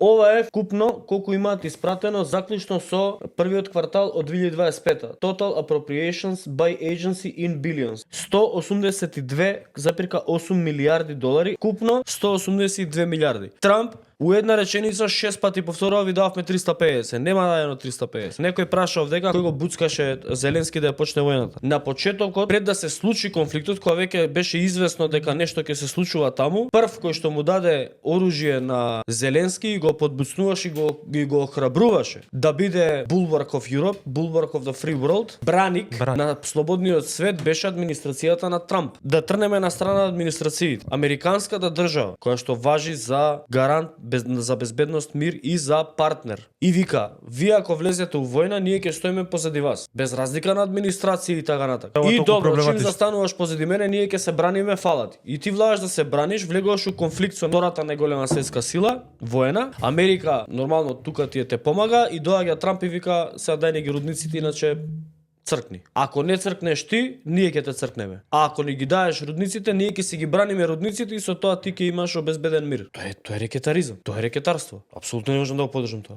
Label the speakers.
Speaker 1: Ова е вкупно колку имаат испратено заклучно со првиот квартал од 2025. Total appropriations by agency in billions. 182,8 милиарди долари, купно 182 милиарди. Трамп у една реченица 6 пати повторува, ви дававме 350. Нема дадено 350. Некој прашав дека кој го буцкаше Зеленски да ја почне војната. На почетокот, пред да се случи конфликтот, кога веќе беше известно дека нешто ќе се случува таму, прв кој што му даде оружје на Зеленски и го подбуцнуваше и го охрабруваше да биде bulwark of Europe, bulwark of the free world, браник на слободниот свет беше администрацијата на Трамп. Да трнеме на страна администрациите. Американската држава, која што важи за гарант за безбедност, мир и за партнер. И вика, вие ако влезете у војна, ние ќе стоиме позади вас, без разлика на администрација и така натака. И добро, чим застануваш позади мене, ние ќе се браниме, фала ти. И ти влажаш да се браниш, влегуваш у конфликт со втората најголема светска сила, воена. Америка нормално тука ти те помага и доаѓа Трамп и вика, сега дај не ги рудниците, иначе цркни. Ако не цркнеш ти, ние ќе те цркнеме. А ако не ги даеш рудниците, ние ќе си ги браниме рудниците и со тоа ти ќе имаш обезбеден мир. Тоа е рекетаризам. Тоа е рекетарство. Апсолутно не можам да го поддржам тоа.